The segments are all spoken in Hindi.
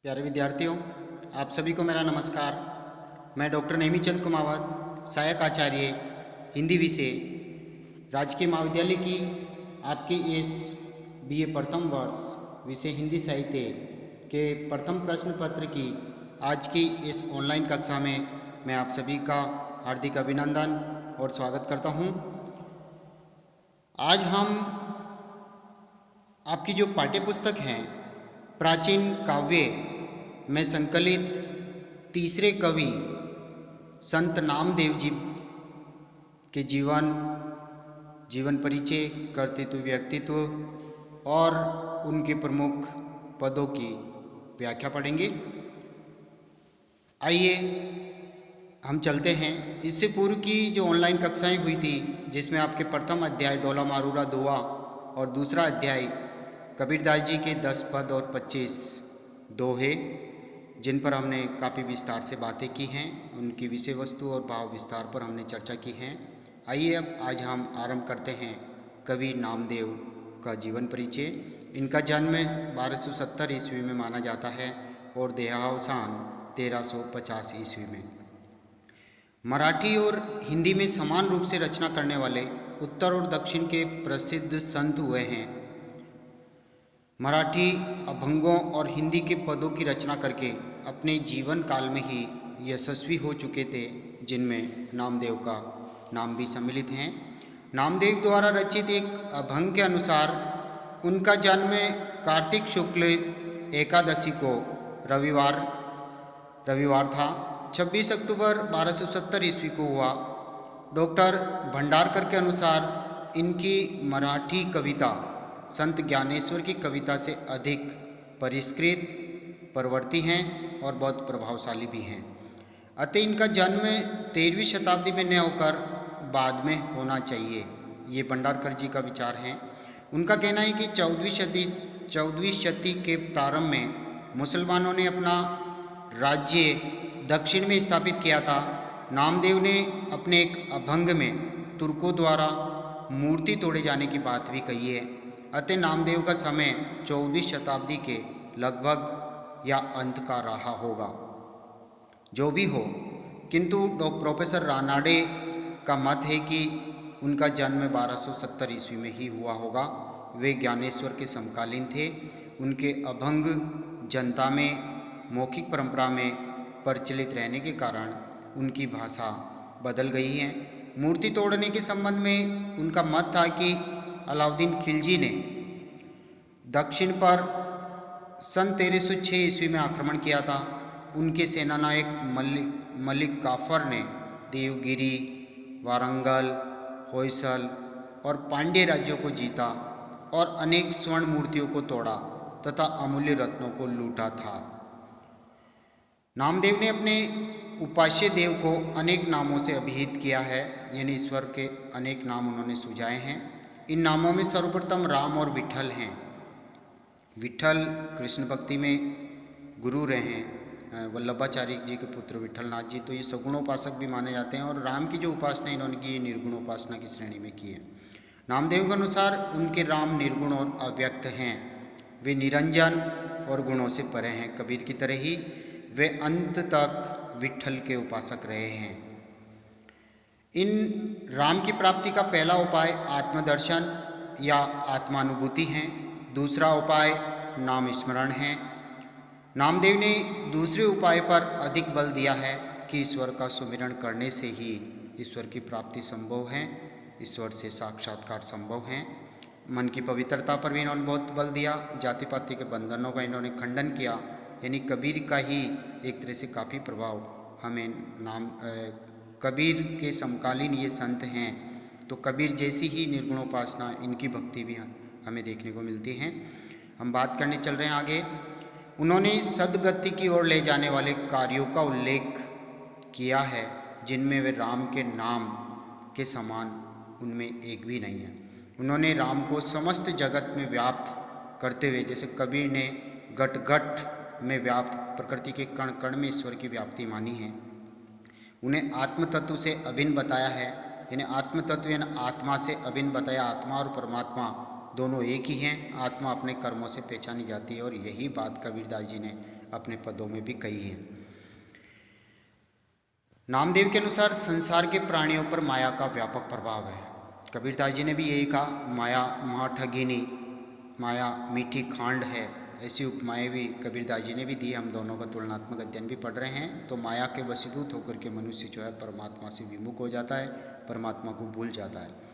प्यारे विद्यार्थियों, आप सभी को मेरा नमस्कार। मैं डॉक्टर नेमीचंद कुमावत, सहायक आचार्य हिंदी विषय, राजकीय महाविद्यालय की आपके इस बीए प्रथम वर्ष विषय हिंदी साहित्य के प्रथम प्रश्न पत्र की आज की इस ऑनलाइन कक्षा में मैं आप सभी का हार्दिक अभिनंदन और स्वागत करता हूं। आज हम आपकी जो पाठ्य पुस्तक है प्राचीन काव्य में संकलित तीसरे कवि संत नामदेव जी के जीवन परिचय, कर्तृत्व, व्यक्तित्व और उनके प्रमुख पदों की व्याख्या पढ़ेंगे। आइए हम चलते हैं। इससे पूर्व की जो ऑनलाइन कक्षाएं हुई थी, जिसमें आपके प्रथम अध्याय डोला मारूरा दोहा और दूसरा अध्याय कबीरदास जी के 10 पद और 25 दोहे, जिन पर हमने काफ़ी विस्तार से बातें की हैं, उनकी विषय वस्तु और भाव विस्तार पर हमने चर्चा की है। आइए अब आज हम आरंभ करते हैं कवि नामदेव का जीवन परिचय। इनका जन्म 1270 ईस्वी में माना जाता है और देहावसान 1350 ईस्वी में। मराठी और हिंदी में समान रूप से रचना करने वाले उत्तर और दक्षिण के प्रसिद्ध संत हुए हैं। मराठी अभंगों और हिंदी के पदों की रचना करके अपने जीवन काल में ही यशस्वी हो चुके थे, जिनमें नामदेव का नाम भी सम्मिलित हैं। नामदेव द्वारा रचित एक अभंग के अनुसार उनका जन्म कार्तिक शुक्ल एकादशी को रविवार था, 26 अक्टूबर 1270 ईस्वी को हुआ। डॉक्टर भंडारकर के अनुसार इनकी मराठी कविता संत ज्ञानेश्वर की कविता से अधिक परिष्कृत, परवर्ती हैं और बहुत प्रभावशाली भी हैं। अतः इनका जन्म 13वीं शताब्दी में न होकर बाद में होना चाहिए, ये भंडारकर जी का विचार है। उनका कहना है कि 14वीं शती के प्रारंभ में मुसलमानों ने अपना राज्य दक्षिण में स्थापित किया था। नामदेव ने अपने एक अभंग में तुर्कों द्वारा मूर्ति तोड़े जाने की बात भी कही है। अतः नामदेव का समय 14वीं शताब्दी के लगभग या अंत का रहा होगा। जो भी हो, किंतु प्रोफेसर रानाडे का मत है कि उनका जन्म 1270 ईस्वी में ही हुआ होगा। वे ज्ञानेश्वर के समकालीन थे। उनके अभंग जनता में मौखिक परंपरा में प्रचलित रहने के कारण उनकी भाषा बदल गई है। मूर्ति तोड़ने के संबंध में उनका मत था कि अलाउद्दीन खिलजी ने दक्षिण पर सन 1306 ईस्वी में आक्रमण किया था। उनके सेनानायक मलिक काफर ने देवगिरी, वारंगल, होयसल और पांड्य राज्यों को जीता और अनेक स्वर्ण मूर्तियों को तोड़ा तथा अमूल्य रत्नों को लूटा था। नामदेव ने अपने उपास्य देव को अनेक नामों से अभिहित किया है, यानी ईश्वर के अनेक नाम उन्होंने सुझाए हैं। इन नामों में सर्वप्रथम राम और विठल हैं। विठल कृष्ण भक्ति में गुरु रहे हैं, वल्लभाचार्य जी के पुत्र विठलनाथ जी, तो ये सगुणोपासक भी माने जाते हैं। और राम की जो उपासना इन्होंने की, निर्गुणोपासना की श्रेणी में की है। नामदेव के अनुसार उनके राम निर्गुण और अव्यक्त हैं। वे निरंजन और गुणों से परे हैं। कबीर की तरह ही वे अंत तक विठल के उपासक रहे हैं। इन राम की प्राप्ति का पहला उपाय आत्मदर्शन या आत्मानुभूति है। दूसरा उपाय नाम स्मरण है। नामदेव ने दूसरे उपाय पर अधिक बल दिया है कि ईश्वर का सुमिरन करने से ही ईश्वर की प्राप्ति संभव है, ईश्वर से साक्षात्कार संभव है। मन की पवित्रता पर भी इन्होंने बहुत बल दिया। जाति पाति के बंधनों का इन्होंने खंडन किया। यानी कबीर का ही एक तरह से काफ़ी प्रभाव हमें कबीर के समकालीन ये संत हैं, तो कबीर जैसी ही निर्गुणोपासना, इनकी भक्ति भी हमें देखने को मिलती है। हम बात करने चल रहे हैं आगे। उन्होंने सद्गति की ओर ले जाने वाले कार्यों का उल्लेख किया है, जिनमें वे राम के नाम के समान उनमें एक भी नहीं है। उन्होंने राम को समस्त जगत में व्याप्त करते हुए, जैसे कबीर ने घट घट में व्याप्त, प्रकृति के कण कण में ईश्वर की व्याप्ति मानी है। उन्हें आत्म तत्व से अभिन्न बताया है, यानी आत्म तत्व यानी आत्मा से अभिन्न बताया। आत्मा और परमात्मा दोनों एक ही हैं। आत्मा अपने कर्मों से पहचानी जाती है और यही बात कबीरदास जी ने अपने पदों में भी कही है। नामदेव के अनुसार संसार के प्राणियों पर माया का व्यापक प्रभाव है। कबीरदास जी ने भी यही कहा, माया महाठगिनी, माया मीठी खांड है। ऐसी उपमाएं भी कबीरदास जी ने भी दी। हम दोनों का तुलनात्मक अध्ययन भी पढ़ रहे हैं। तो माया के वशीभूत होकर के मनुष्य जो है परमात्मा से विमुख हो जाता है, परमात्मा को भूल जाता है।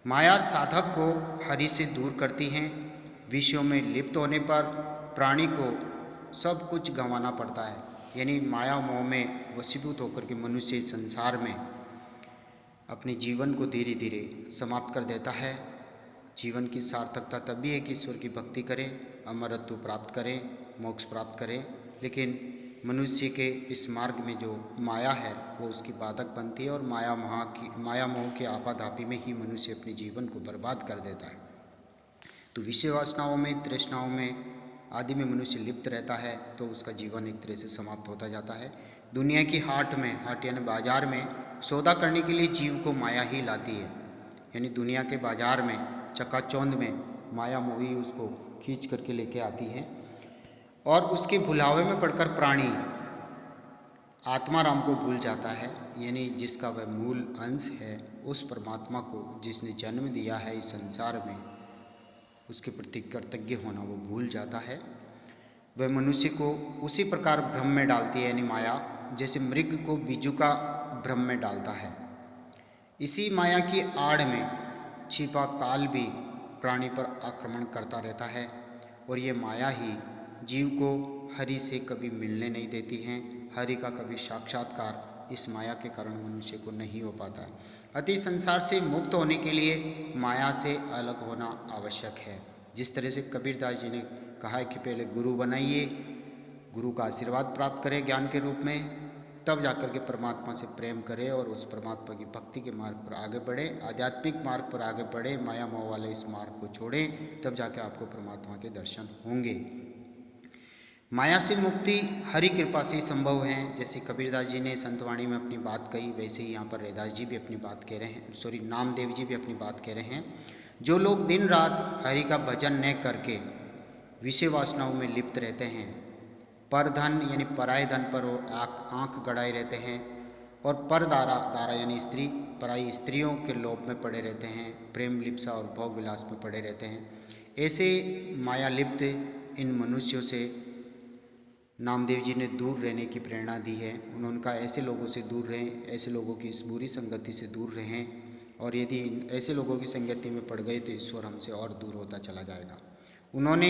माया साधक को हरि से दूर करती हैं। विषयों में लिप्त होने पर प्राणी को सब कुछ गंवाना पड़ता है। यानी माया मोह में वशीभूत होकर के मनुष्य संसार में अपने जीवन को धीरे धीरे समाप्त कर देता है। जीवन की सार्थकता तभी है कि ईश्वर की भक्ति करें, अमरत्व प्राप्त करें, मोक्ष प्राप्त करें। लेकिन मनुष्य के इस मार्ग में जो माया है वो उसकी बाधक बनती है और माया मोह के आपाधापी में ही मनुष्य अपने जीवन को बर्बाद कर देता है। तो विषय वासनाओं में, तृष्णाओं में आदि में मनुष्य लिप्त रहता है तो उसका जीवन एक तरह से समाप्त होता जाता है। दुनिया की हाट में, हाट यानी बाजार में सौदा करने के लिए जीव को माया ही लाती है। यानी दुनिया के बाजार में, चकाचौंध में माया मोही उसको खींच करके लेके आती है और उसके भुलावे में पड़कर प्राणी आत्माराम को भूल जाता है। यानी जिसका वह मूल अंश है, उस परमात्मा को जिसने जन्म दिया है इस संसार में, उसके प्रति कृतज्ञ होना वो भूल जाता है। वह मनुष्य को उसी प्रकार भ्रम में डालती है, यानी माया जैसे मृग को बिज्जू का भ्रम में डालता है। इसी माया की आड़ में छिपा काल भी प्राणी पर आक्रमण करता रहता है और ये माया ही जीव को हरि से कभी मिलने नहीं देती हैं। हरि का कभी साक्षात्कार इस माया के कारण मनुष्य को नहीं हो पाता। अति संसार से मुक्त होने के लिए माया से अलग होना आवश्यक है। जिस तरह से कबीरदास जी ने कहा है कि पहले गुरु बनाइए, गुरु का आशीर्वाद प्राप्त करें ज्ञान के रूप में, तब जाकर के परमात्मा से प्रेम करें और उस परमात्मा की भक्ति के मार्ग पर आगे बढ़ें, आध्यात्मिक मार्ग पर आगे बढ़ें, माया मोह वाले इस मार्ग को छोड़ें, तब जाके आपको परमात्मा के दर्शन होंगे। माया से मुक्ति हरि कृपा से ही संभव है। जैसे कबीरदास जी ने संतवाणी में अपनी बात कही, वैसे ही यहाँ पर रैदास जी भी अपनी बात कह रहे हैं, नामदेव जी भी अपनी बात कह रहे हैं। जो लोग दिन रात हरि का भजन न करके विषय वासनाओं में लिप्त रहते हैं, पर धन यानी पराये धन पर वो आँख गड़ाए रहते हैं और पर दारा यानी स्त्री, पराई स्त्रियों के लोभ में पड़े रहते हैं, प्रेम लिप्सा और भोग विलास में पड़े रहते हैं, ऐसे माया लिप्त इन मनुष्यों से नामदेव जी ने दूर रहने की प्रेरणा दी है। उन्होंने कहा ऐसे लोगों से दूर रहें, ऐसे लोगों की इस बुरी संगति से दूर रहें, और यदि ऐसे लोगों की संगति में पड़ गए तो ईश्वर हमसे और दूर होता चला जाएगा। उन्होंने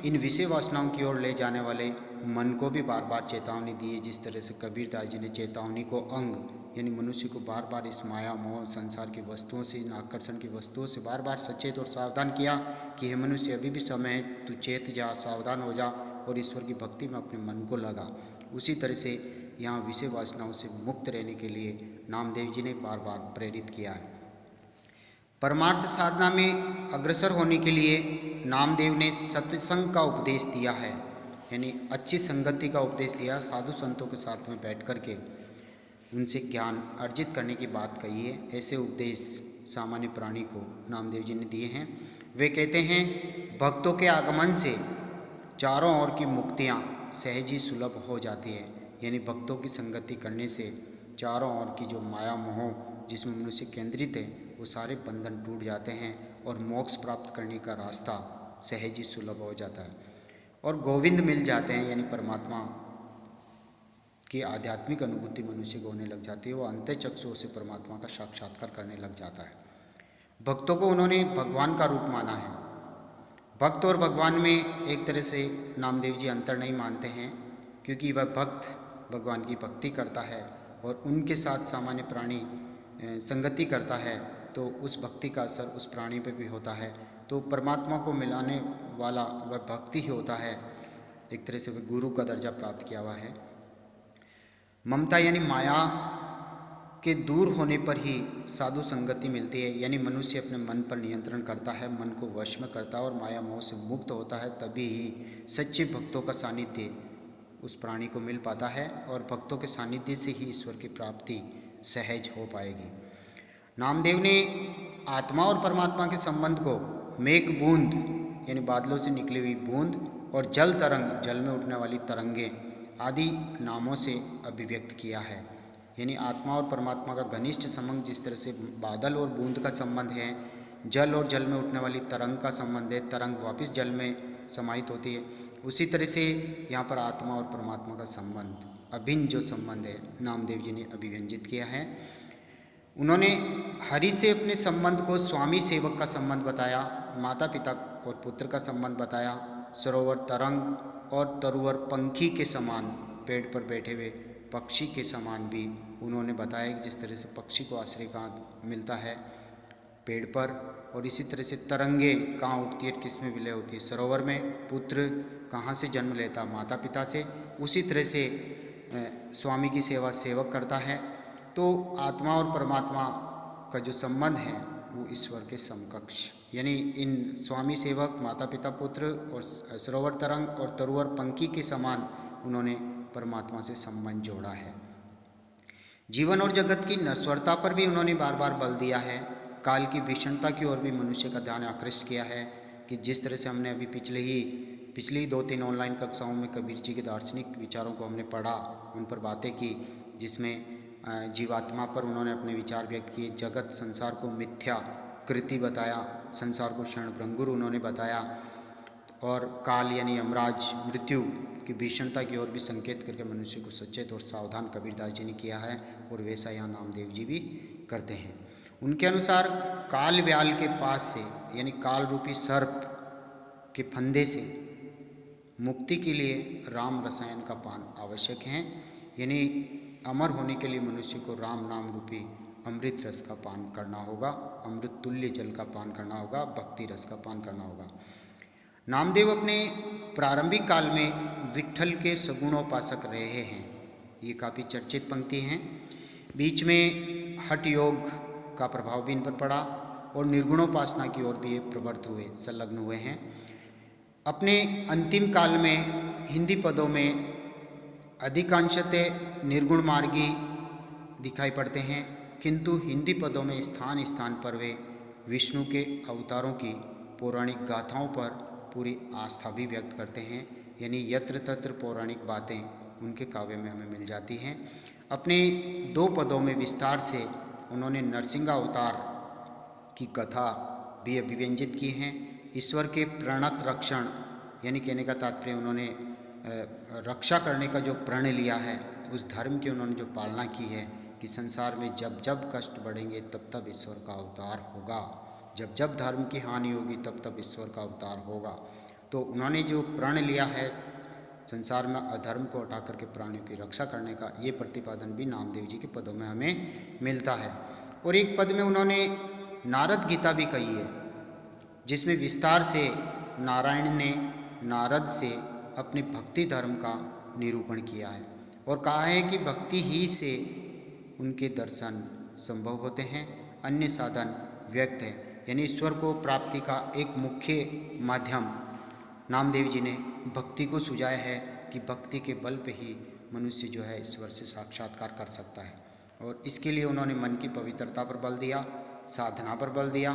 इन विषय वासनाओं की ओर ले जाने वाले मन को भी बार बार चेतावनी दी है। जिस तरह से कबीरदास जी ने चेतावनी को अंग यानी मनुष्य को बार बार इस माया मोह संसार की वस्तुओं से, इन आकर्षण की वस्तुओं से बार बार सचेत और सावधान किया कि हे मनुष्य, अभी भी समय है, तू चेत जा, सावधान हो जा और ईश्वर की भक्ति में अपने मन को लगा। उसी तरह से यहाँ विषय वासनाओं से मुक्त रहने के लिए नामदेव जी ने बार बार प्रेरित किया है। परमार्थ साधना में अग्रसर होने के लिए नामदेव ने सत्संग का उपदेश दिया है, यानी अच्छी संगति का उपदेश दिया। साधु संतों के साथ में बैठ कर के उनसे ज्ञान अर्जित करने की बात कही है। ऐसे उपदेश सामान्य प्राणी को नामदेव जी ने दिए हैं। वे कहते हैं, भक्तों के आगमन से चारों ओर की मुक्तियाँ सहज ही सुलभ हो जाती है। यानी भक्तों की संगति करने से चारों ओर की जो माया मोह जिसमें मनुष्य केंद्रित है वो सारे बंधन टूट जाते हैं और मोक्ष प्राप्त करने का रास्ता सहज ही सुलभ हो जाता है और गोविंद मिल जाते हैं। यानी परमात्मा की आध्यात्मिक अनुभूति मनुष्य को होने लग जाती है। वो अंतःचक्षुओं से परमात्मा का साक्षात्कार करने लग जाता है। भक्तों को उन्होंने भगवान का रूप माना है। भक्त और भगवान में एक तरह से नामदेव जी अंतर नहीं मानते हैं, क्योंकि वह भक्त भगवान की भक्ति करता है और उनके साथ सामान्य प्राणी संगति करता है तो उस भक्ति का असर उस प्राणी पे भी होता है। तो परमात्मा को मिलाने वाला वह भक्ति ही होता है। एक तरह से वह गुरु का दर्जा प्राप्त किया हुआ है। ममता यानी माया के दूर होने पर ही साधु संगति मिलती है। यानी मनुष्य अपने मन पर नियंत्रण करता है, मन को वश में करता है और माया मोह से मुक्त होता है, तभी ही सच्चे भक्तों का सानिध्य उस प्राणी को मिल पाता है और भक्तों के सानिध्य से ही ईश्वर की प्राप्ति सहज हो पाएगी। नामदेव ने आत्मा और परमात्मा के संबंध को मेघ बूंद यानी बादलों से निकली हुई बूंद और जल तरंग जल में उठने वाली तरंगे आदि नामों से अभिव्यक्त किया है। यानी आत्मा और परमात्मा का घनिष्ठ संबंध जिस तरह से बादल और बूंद का संबंध है, जल और जल में उठने वाली तरंग का संबंध है, तरंग वापस जल में समाहित होती है, उसी तरह से यहाँ पर आत्मा और परमात्मा का संबंध, अभिन्न जो संबंध है, नामदेव जी ने अभिव्यंजित किया है। उन्होंने हरि से अपने संबंध को स्वामी सेवक का संबंध बताया, माता पिता और पुत्र का संबंध बताया, सरोवर तरंग और तरुवर पंखी के समान, पेड़ पर बैठे हुए पक्षी के समान भी उन्होंने बताया कि जिस तरह से पक्षी को आश्रय कहाँ मिलता है पेड़ पर, और इसी तरह से तरंगे कहाँ उठती है, किस में विलय होती है, सरोवर में, पुत्र कहाँ से जन्म लेता, माता पिता से, उसी तरह से स्वामी की सेवा सेवक करता है। तो आत्मा और परमात्मा का जो संबंध है वो ईश्वर के समकक्ष, यानी इन स्वामी सेवक, माता पिता पुत्र और सरोवर तरंग और तरुवर पंखी के समान उन्होंने परमात्मा से संबंध जोड़ा है। जीवन और जगत की नश्वरता पर भी उन्होंने बार बार बल दिया है। काल की भीषणता की ओर भी मनुष्य का ध्यान आकृष्ट किया है कि जिस तरह से हमने अभी पिछली 2-3 ऑनलाइन कक्षाओं में कबीर जी के दार्शनिक विचारों को हमने पढ़ा, उन पर बातें की, जिसमें जीवात्मा पर उन्होंने अपने विचार व्यक्त किए, जगत संसार को मिथ्या कृति बताया, संसार को क्षण भंगुर उन्होंने बताया, और काल यानी यमराज मृत्यु की भीषणता की ओर भी संकेत करके मनुष्य को सचेत और सावधान कबीरदास जी ने किया है, और वैसा यहाँ नामदेव जी भी करते हैं। उनके अनुसार काल व्याल के पास से यानी काल रूपी सर्प के फंदे से मुक्ति के लिए राम रसायन का पान आवश्यक है, यानी अमर होने के लिए मनुष्य को राम नाम रूपी अमृत रस का पान करना होगा, अमृत तुल्य जल का पान करना होगा, भक्ति रस का पान करना होगा। नामदेव अपने प्रारंभिक काल में विट्ठल के सगुणोपासक रहे हैं, ये काफ़ी चर्चित पंक्ति हैं। बीच में हठ योग का प्रभाव भी इन पर पड़ा और निर्गुणोपासना की ओर भी ये प्रवृत्त हुए, संलग्न हुए हैं। अपने अंतिम काल में हिंदी पदों में अधिकांशतः निर्गुण मार्गी दिखाई पड़ते हैं, किंतु हिंदी पदों में स्थान स्थान पर वे विष्णु के अवतारों की पौराणिक गाथाओं पर पूरी आस्था भी व्यक्त करते हैं, यानी यत्र तत्र पौराणिक बातें उनके काव्य में हमें मिल जाती हैं। अपने 2 पदों में विस्तार से उन्होंने नरसिंह अवतार की कथा भी अभिव्यंजित की हैं। ईश्वर के प्रणत रक्षण यानी कहने का तात्पर्य उन्होंने रक्षा करने का जो प्रण लिया है, उस धर्म की उन्होंने जो पालना की है कि संसार में जब जब कष्ट बढ़ेंगे तब तब ईश्वर का अवतार होगा, जब जब धर्म की हानि होगी तब तब ईश्वर का अवतार होगा। तो उन्होंने जो प्रण लिया है संसार में अधर्म को हटा करके प्राणियों की रक्षा करने का, ये प्रतिपादन भी नामदेव जी के पदों में हमें मिलता है। और एक पद में उन्होंने नारद गीता भी कही है, जिसमें विस्तार से नारायण ने नारद से अपने भक्ति धर्म का निरूपण किया है और कहा है कि भक्ति ही से उनके दर्शन संभव होते हैं, अन्य साधन व्यक्त है। यानी ईश्वर को प्राप्ति का एक मुख्य माध्यम नामदेव जी ने भक्ति को सुझाया है कि भक्ति के बल पे ही मनुष्य जो है ईश्वर से साक्षात्कार कर सकता है। और इसके लिए उन्होंने मन की पवित्रता पर बल दिया, साधना पर बल दिया,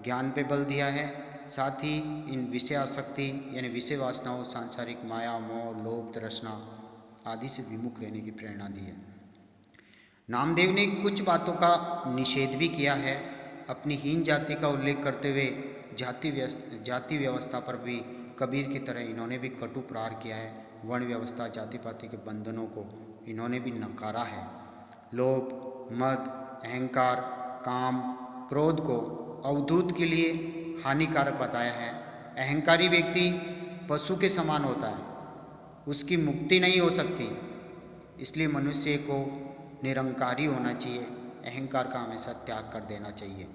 ज्ञान पे बल दिया है, साथ ही इन विषय आसक्ति यानी विषय वासनाओं, सांसारिक माया, मोह, लोभ, तृष्णा आदि से विमुख रहने की प्रेरणा दी है। नामदेव ने कुछ बातों का निषेध भी किया है। अपनी हीन जाति का उल्लेख करते हुए जाति व्यवस्था पर भी कबीर की तरह इन्होंने भी कटु प्रहार किया है। वर्ण व्यवस्था, जाति पाति के बंधनों को इन्होंने भी नकारा है। लोभ, मद, अहंकार, काम, क्रोध को अवधूत के लिए हानिकारक बताया है। अहंकारी व्यक्ति पशु के समान होता है, उसकी मुक्ति नहीं हो सकती, इसलिए मनुष्य को निरंकारी होना चाहिए, अहंकार का हमेशा त्याग कर देना चाहिए।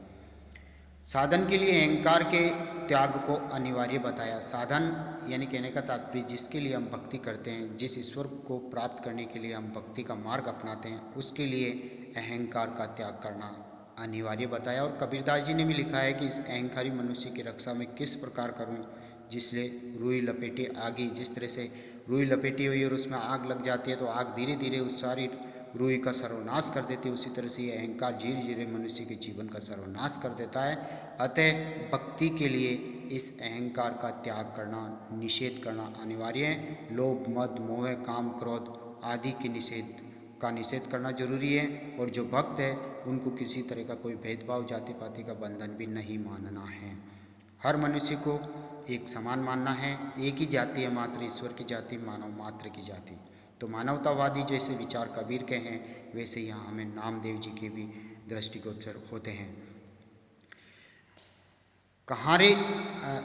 साधन के लिए अहंकार के त्याग को अनिवार्य बताया। साधन यानी कहने का तात्पर्य जिसके लिए हम भक्ति करते हैं, जिस ईश्वर को प्राप्त करने के लिए हम भक्ति का मार्ग अपनाते हैं, उसके लिए अहंकार का त्याग करना अनिवार्य बताया। और कबीरदास जी ने भी लिखा है कि इस अहंकारी मनुष्य की रक्षा में किस प्रकार करूं, जिससे रुई लपेटी आगी, जिस तरह से रुई लपेटी हुई और उसमें आग लग जाती है तो आग धीरे धीरे रूही का सर्वनाश कर देती है, उसी तरह से ये अहंकार धीरे धीरे मनुष्य के जीवन का सर्वनाश कर देता है। अतः भक्ति के लिए इस अहंकार का त्याग करना, निषेध करना अनिवार्य है। लोभ, मद, मोह, काम, क्रोध आदि के निषेध करना जरूरी है। और जो भक्त है उनको किसी तरह का कोई भेदभाव, जाति पाति का बंधन भी नहीं मानना है। हर मनुष्य को एक समान मानना है। एक ही जाति है मात्र, ईश्वर की जाति, मानव मात्र की जाति। तो मानवतावादी जैसे विचार कबीर के हैं, वैसे यहाँ हमें नामदेव जी के भी दृष्टिगोचर होते हैं। कहाँ रे,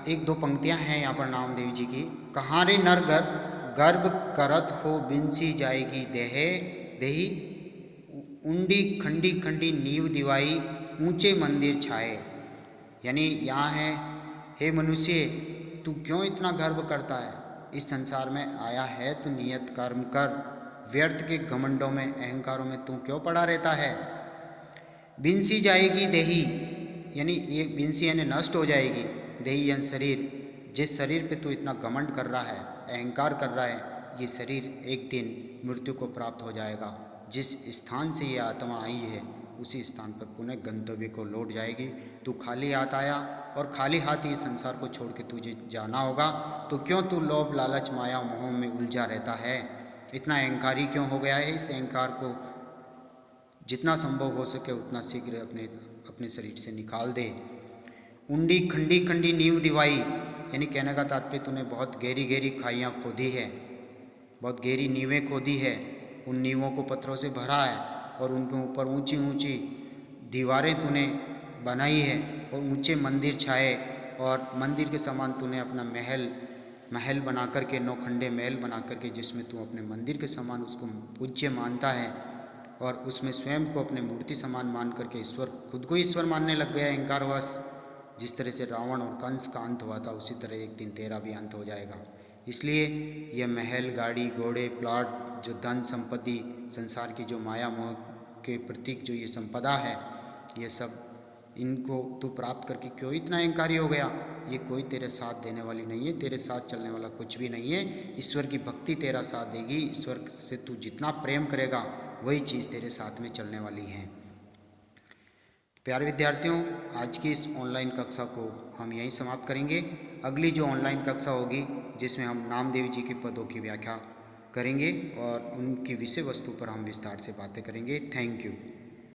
एक दो पंक्तियाँ हैं यहाँ पर नामदेव जी की। कहाँ रे नर गर्भ करत हो, बिनसी जाएगी देही, उंडी खंडी खंडी नींव दिवाई, ऊंचे मंदिर छाए। यानी यहाँ है, हे मनुष्य तू क्यों इतना गर्व करता है? इस संसार में आया है तो नियत कर्म कर, व्यर्थ के घमंडों में, अहंकारों में तू क्यों पड़ा रहता है? बिनसी जाएगी देही, यानी ये बिनसी यानी नष्ट हो जाएगी, देही यानी शरीर। जिस शरीर पे तू इतना घमंड कर रहा है, अहंकार कर रहा है, ये शरीर एक दिन मृत्यु को प्राप्त हो जाएगा। जिस स्थान से ये आत्मा आई है उसी स्थान पर पुनः गंतव्य को लौट जाएगी। तू खाली हाथ आया और खाली हाथ ही संसार को छोड़ के तुझे जाना होगा। तो क्यों तू लोभ, लालच, माया, मोह में उलझा रहता है? इतना अहंकारी क्यों हो गया है? इस अहंकार को जितना संभव हो सके उतना शीघ्र अपने शरीर से निकाल दे। उंडी खंडी खंडी नींव दिवाई, यानी कहने का तात्पर्य तूने बहुत गहरी गहरी खाइयाँ खोदी है, बहुत गहरी नींवें खोदी है, उन नींवों को पत्थरों से भरा है और उनके ऊपर ऊंची ऊंची दीवारें तूने बनाई है और ऊंचे मंदिर छाए, और मंदिर के समान तूने अपना महल बना करके, नौखंडे महल बना करके, जिसमें तू अपने मंदिर के समान उसको पूज्य मानता है और उसमें स्वयं को अपने मूर्ति समान मान करके ईश्वर, खुद को ईश्वर मानने लग गया अहंकारवश। जिस तरह से रावण और कंस का अंत हुआ था उसी तरह एक दिन तेरा भी अंत हो जाएगा। इसलिए यह महल, गाड़ी, घोड़े, प्लॉट, जो धन संपत्ति, संसार की जो माया मोह के प्रतीक जो ये संपदा है, ये सब इनको तू प्राप्त करके क्यों इतना अहंकारी हो गया? ये कोई तेरे साथ देने वाली नहीं है, तेरे साथ चलने वाला कुछ भी नहीं है। ईश्वर की भक्ति तेरा साथ देगी। ईश्वर से तू जितना प्रेम करेगा वही चीज़ तेरे साथ में चलने वाली है। प्यारे विद्यार्थियों, आज की इस ऑनलाइन कक्षा को हम यहीं समाप्त करेंगे। अगली जो ऑनलाइन कक्षा होगी जिसमें हम नामदेव जी के पदों की व्याख्या करेंगे और उनकी विषय वस्तु पर हम विस्तार से बातें करेंगे। Thank you.